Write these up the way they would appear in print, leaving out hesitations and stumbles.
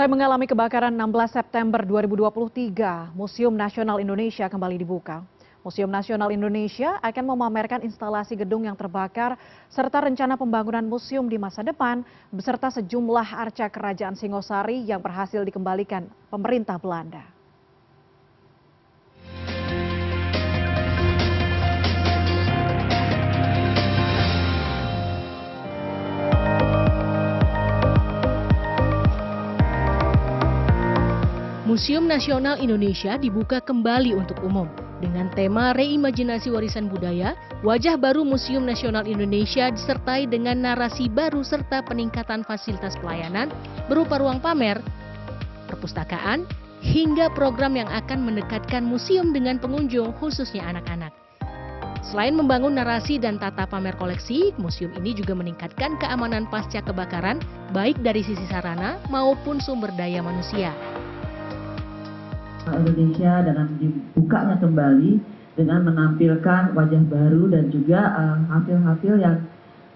Setelah mengalami kebakaran 16 September 2023, Museum Nasional Indonesia kembali dibuka. Museum Nasional Indonesia akan memamerkan instalasi gedung yang terbakar serta rencana pembangunan museum di masa depan beserta sejumlah arca kerajaan Singosari yang berhasil dikembalikan pemerintah Belanda. Museum Nasional Indonesia dibuka kembali untuk umum. Dengan tema reimajinasi warisan budaya, wajah baru Museum Nasional Indonesia disertai dengan narasi baru serta peningkatan fasilitas pelayanan berupa ruang pamer, perpustakaan, hingga program yang akan mendekatkan museum dengan pengunjung khususnya anak-anak. Selain membangun narasi dan tata pamer koleksi, museum ini juga meningkatkan keamanan pasca kebakaran baik dari sisi sarana maupun sumber daya manusia. Indonesia dengan dibukanya kembali dengan menampilkan wajah baru dan juga hasil-hasil yang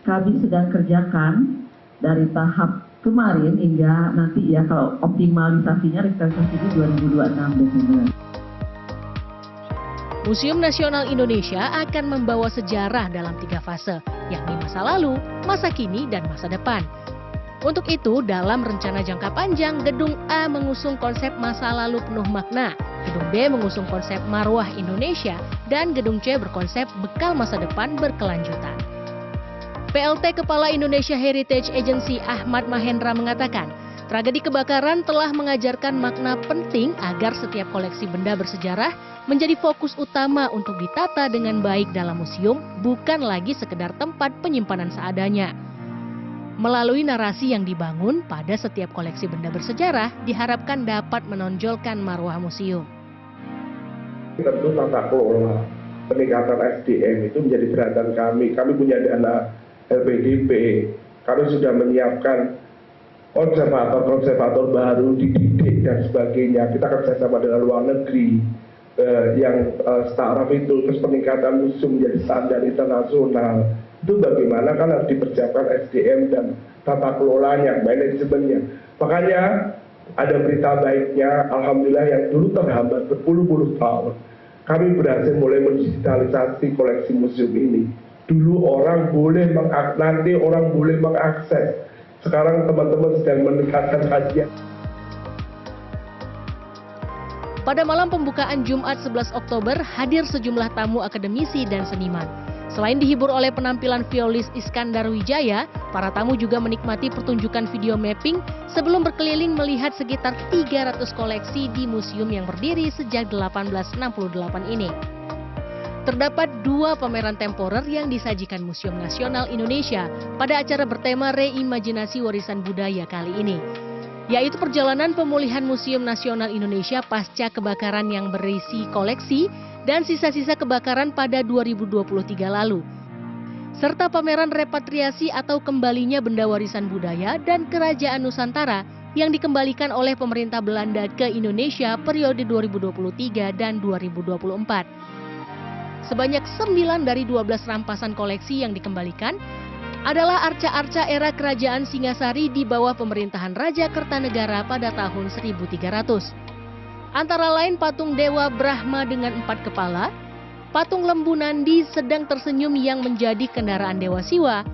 kami sedang kerjakan dari tahap kemarin hingga nanti ya kalau optimalisasinya revitalisasi di 2026 Desember. Museum Nasional Indonesia akan membawa sejarah dalam 3 fase, yakni masa lalu, masa kini, dan masa depan. Untuk itu, dalam rencana jangka panjang, Gedung A mengusung konsep masa lalu penuh makna, Gedung B mengusung konsep marwah Indonesia, dan Gedung C berkonsep bekal masa depan berkelanjutan. PLT Kepala Indonesia Heritage Agency Ahmad Mahendra mengatakan, tragedi kebakaran telah mengajarkan makna penting agar setiap koleksi benda bersejarah menjadi fokus utama untuk ditata dengan baik dalam museum, bukan lagi sekedar tempat penyimpanan seadanya. Melalui narasi yang dibangun pada setiap koleksi benda bersejarah, diharapkan dapat menonjolkan marwah museum. Tentu tata kelola peningkatan SDM itu menjadi perhatian kami. Kami punya dana LPDP, kami sudah menyiapkan konservator baru, dididik dan sebagainya. Kita kerjasama dengan luar negeri yang startup itu, terus peningkatan museum menjadi standar internasional. Itu bagaimana kan harus dipersiapkan SDM dan tata kelolanya, manajemennya. Makanya ada berita baiknya, alhamdulillah yang dulu terhambat berpuluh-puluh tahun. Kami berhasil mulai mendigitalisasi koleksi museum ini. Dulu orang boleh mengakses. Sekarang teman-teman sedang meningkatkan kajian. Pada malam pembukaan Jumat 11 Oktober, hadir sejumlah tamu akademisi dan seniman. Selain dihibur oleh penampilan violis Iskandar Wijaya, para tamu juga menikmati pertunjukan video mapping sebelum berkeliling melihat sekitar 300 koleksi di museum yang berdiri sejak 1868 ini. Terdapat 2 pameran temporer yang disajikan Museum Nasional Indonesia pada acara bertema reimajinasi warisan budaya kali ini, yaitu perjalanan pemulihan Museum Nasional Indonesia pasca kebakaran yang berisi koleksi dan sisa-sisa kebakaran pada 2023 lalu, serta pameran repatriasi atau kembalinya benda warisan budaya dan kerajaan Nusantara yang dikembalikan oleh pemerintah Belanda ke Indonesia periode 2023 dan 2024. Sebanyak 9 dari 12 rampasan koleksi yang dikembalikan adalah arca-arca era kerajaan Singasari di bawah pemerintahan Raja Kertanegara pada tahun 1300. Antara lain patung Dewa Brahma dengan 4 kepala, patung Lembu Nandi sedang tersenyum yang menjadi kendaraan Dewa Siwa,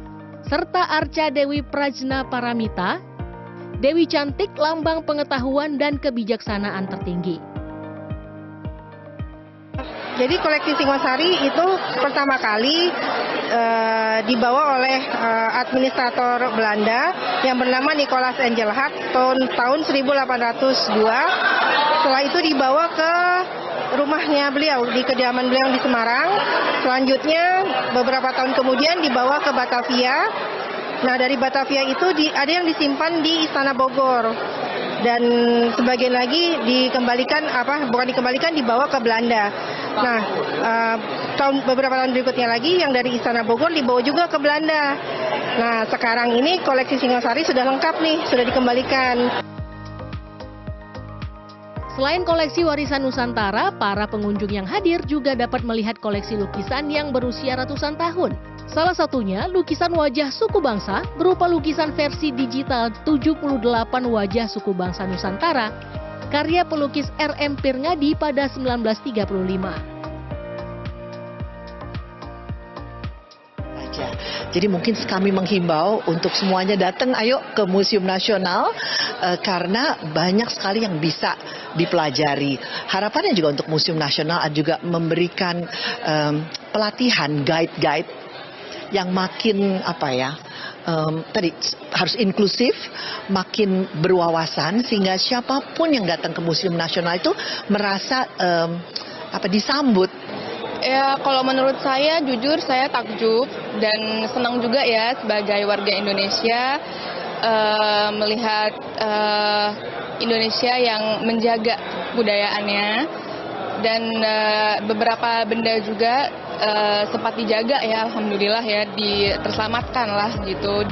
serta arca Dewi Prajna Paramita, Dewi Cantik lambang pengetahuan dan kebijaksanaan tertinggi. Jadi koleksi Singosari itu pertama kali dibawa oleh administrator Belanda yang bernama Nicholas Engelhard tahun 1802. Setelah itu dibawa ke rumahnya beliau, di kediaman beliau di Semarang. Selanjutnya beberapa tahun kemudian dibawa ke Batavia. Nah, dari Batavia itu ada yang disimpan di Istana Bogor. Dan sebagian lagi dibawa ke Belanda. Nah, beberapa tahun berikutnya lagi yang dari Istana Bogor dibawa juga ke Belanda. Nah, sekarang ini koleksi Singosari sudah lengkap nih, sudah dikembalikan. Selain koleksi warisan Nusantara, para pengunjung yang hadir juga dapat melihat koleksi lukisan yang berusia ratusan tahun, Salah satunya lukisan wajah suku bangsa berupa lukisan versi digital 78 wajah suku bangsa Nusantara, karya pelukis R.M. Pirngadi pada 1935. Jadi mungkin kami menghimbau untuk semuanya datang, ayo ke Museum Nasional karena banyak sekali yang bisa dipelajari. Harapannya juga untuk Museum Nasional juga memberikan pelatihan guide-guide yang makin tadi harus inklusif, makin berwawasan sehingga siapapun yang datang ke Museum Nasional itu merasa disambut. Ya, kalau menurut saya, jujur saya takjub dan senang juga ya sebagai warga Indonesia melihat Indonesia yang menjaga budayaannya dan beberapa benda juga sempat dijaga ya, alhamdulillah ya, terselamatkan lah gitu.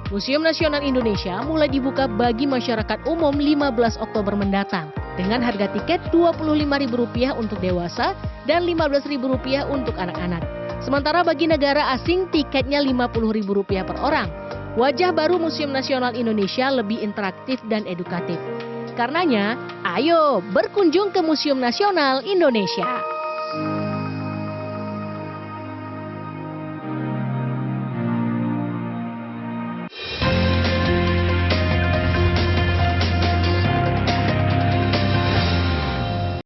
Museum Nasional Indonesia mulai dibuka bagi masyarakat umum 15 Oktober mendatang dengan harga tiket Rp25.000 untuk dewasa dan Rp15.000 untuk anak-anak. Sementara bagi negara asing tiketnya Rp50.000 per orang. Wajah baru Museum Nasional Indonesia lebih interaktif dan edukatif. Karenanya, ayo berkunjung ke Museum Nasional Indonesia.